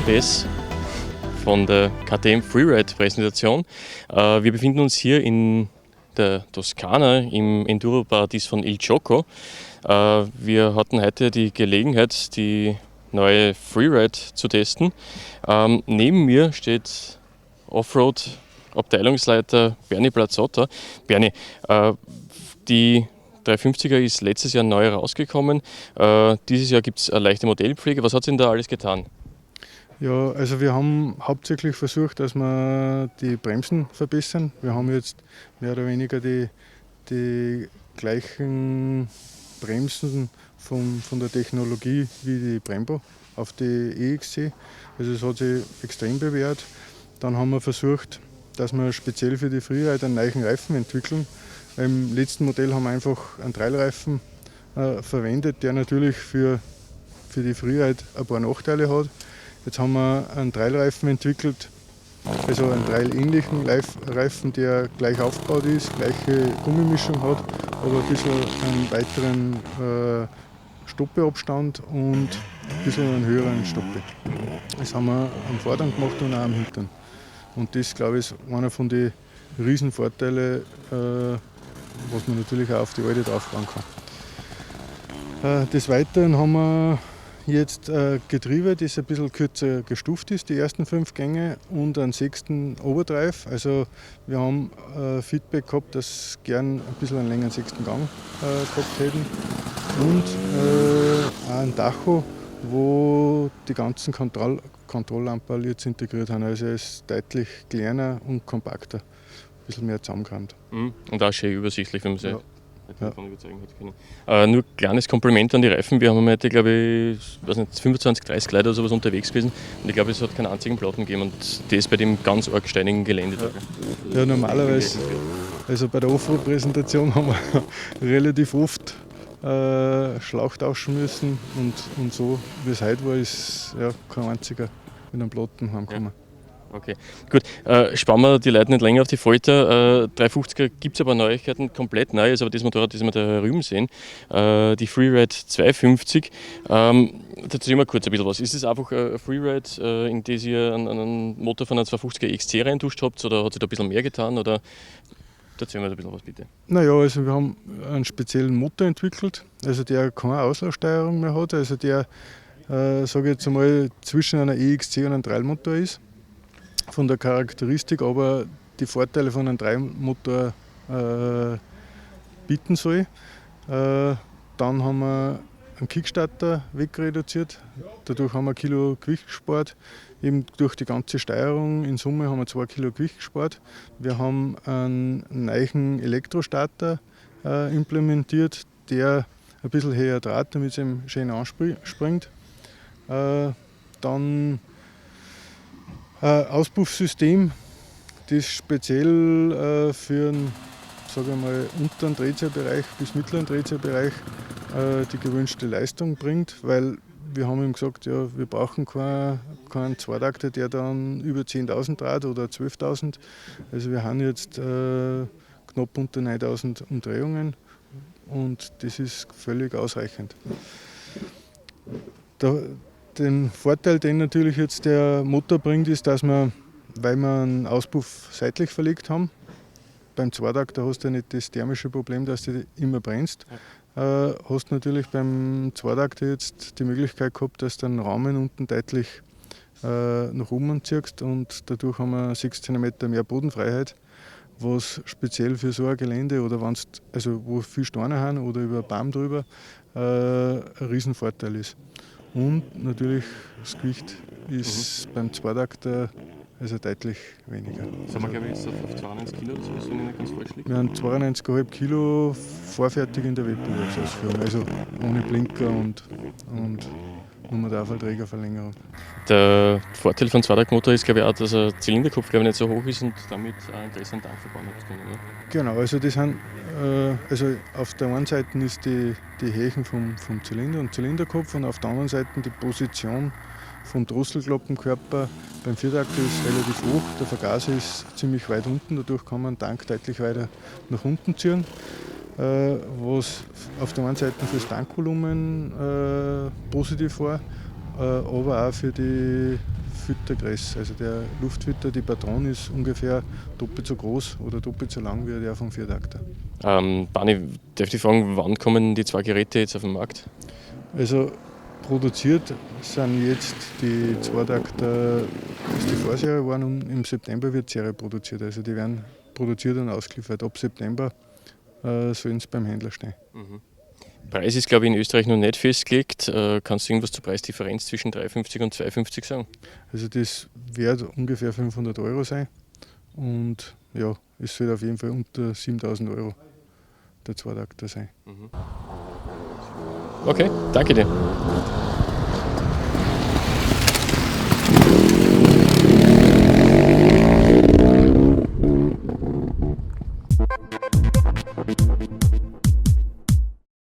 Bess von der KTM Freeride-Präsentation. Wir befinden uns hier in der Toskana im Enduro-Paradies von Il Gioco. Wir hatten heute die Gelegenheit, die neue Freeride zu testen. Neben mir steht Offroad-Abteilungsleiter Bernie Plazzotta. Bernie, die 350er ist letztes Jahr neu rausgekommen. Dieses Jahr gibt es eine leichte Modellpflege. Was hat sich denn da alles getan? Ja, also wir haben hauptsächlich versucht, dass wir die Bremsen verbessern. Wir haben jetzt mehr oder weniger die gleichen Bremsen von der Technologie wie die Brembo auf die EXC. Also es hat sich extrem bewährt. Dann haben wir versucht, dass wir speziell für die Freeride einen neuen Reifen entwickeln. Im letzten Modell haben wir einfach einen Trailreifen verwendet, der natürlich für die Freeride ein paar Nachteile hat. Jetzt haben wir einen Trailreifen entwickelt, also einen trailähnlichen Reifen, der gleich aufgebaut ist, gleiche Gummimischung hat, aber ein bisschen einen weiteren Stoppeabstand und ein bisschen einen höheren Stoppe. Das haben wir am Vorderrand gemacht und auch am Hintern. Und das, glaube ich, ist einer von den Riesenvorteilen, was man natürlich auch auf die alte draufbauen kann. Des Weiteren haben wir jetzt ein Getriebe, das ein bisschen kürzer gestuft ist, die ersten 5 Gänge, und einen 6. Overdrive. Also wir haben Feedback gehabt, dass sie gern ein bisschen einen längeren 6. Gang gehabt hätten. Und auch ein Tacho, wo die ganzen Kontrolllampen jetzt integriert haben. Also er ist deutlich kleiner und kompakter, ein bisschen mehr zusammengerammt. Und auch schön übersichtlich, wenn man sich davon überzeugen hätte können. Nur ein kleines Kompliment an die Reifen. Wir haben heute, glaube ich, 25, 30 Leute oder sowas unterwegs gewesen, und ich glaube, es hat keinen einzigen Platten gegeben, und das bei dem ganz arg steinigen Gelände. Ja, normalerweise, also bei der Offroad-Präsentation haben wir relativ oft Schlauch tauschen müssen, und so wie es heute war, ist ja kein einziger mit einem Platten heimgekommen. Okay, gut. Spannen wir die Leute nicht länger auf die Folter. 350er gibt es aber Neuigkeiten, komplett neu, ist aber das Motorrad, das wir da herüben sehen. Die Freeride 250. Dazu immer kurz ein bisschen was. Ist es einfach ein Freeride, in das ihr einen Motor von einer 250er XC reinduscht habt, oder hat sich da ein bisschen mehr getan? Oder erzähl mir ein bisschen was, bitte. Naja, also wir haben einen speziellen Motor entwickelt, also der keine Auslasssteuerung mehr hat, also der, sage ich jetzt einmal, zwischen einer EXC und einem Trailmotor ist. Von der Charakteristik, aber die Vorteile von einem Dreimotor bieten soll. Dann haben wir einen Kickstarter wegreduziert, dadurch haben wir 1 Kilo Gewicht gespart. Eben durch die ganze Steuerung in Summe haben wir 2 Kilo Gewicht gespart. Wir haben einen neuen Elektrostarter implementiert, der ein bisschen höher dreht, damit es ihm schön anspringt. Dann Auspuffsystem, das speziell für einen, sage ich mal, unteren Drehzahlbereich bis mittleren Drehzahlbereich die gewünschte Leistung bringt, weil wir haben ihm gesagt, ja, wir brauchen keinen Zweitakter, der dann über 10.000 dreht oder 12.000. Also wir haben jetzt knapp unter 9.000 Umdrehungen, und das ist völlig ausreichend. Den Vorteil, den natürlich jetzt der Motor bringt, ist, dass wir, weil wir einen Auspuff seitlich verlegt haben, beim Zweitakter hast du ja nicht das thermische Problem, dass du immer brennst. Hast natürlich beim Zweitakter jetzt die Möglichkeit gehabt, dass du den Rahmen unten deutlich nach oben ziehst, und dadurch haben wir 6 cm mehr Bodenfreiheit, was speziell für so ein Gelände oder also wo viele Steine haben oder über einen Baum drüber ein Riesenvorteil ist. Und natürlich das Gewicht ist beim Zweitakter also deutlich weniger. Sind wir, glaube ich, jetzt auf 92 Kilo oder so, wenn ich nicht ganz falsch liege? Wir haben 92,5 Kilo vorfertig in der Wettbewerbsausführung, also ohne Blinker und nur mit Trägerverlängerung. Der Vorteil von Zweitaktmotor ist, glaube ich, auch, dass der Zylinderkopf, glaube ich, nicht so hoch ist und damit einen größeren Tank verbauen hat können, oder? Genau, also das sind, also auf der einen Seite ist die Höhe vom Zylinder und Zylinderkopf, und auf der anderen Seite die Position vom Drosselklappenkörper. Beim Viertakter ist relativ hoch, der Vergaser ist ziemlich weit unten, dadurch kann man den Tank deutlich weiter nach unten ziehen. Was auf der einen Seite für das Tankvolumen positiv war, aber auch für Luftfiltergröße. Also der Luftfilter, die Patron ist ungefähr doppelt so groß oder doppelt so lang wie der vom Viertakter. Barney, darf ich fragen, wann kommen die zwei Geräte jetzt auf den Markt? Also produziert sind jetzt die Zweitakter, das die Vorserie waren, und im September wird Serie produziert. Also die werden produziert und ausgeliefert. Ab September sollen sie beim Händler stehen. Preis ist, glaube ich, in Österreich noch nicht festgelegt. Kannst du irgendwas zur Preisdifferenz zwischen 350 und 250 sagen? Also das wird ungefähr 500 Euro sein und ja, es soll auf jeden Fall unter 7.000 Euro der Zweitakter sein. Okay, danke dir.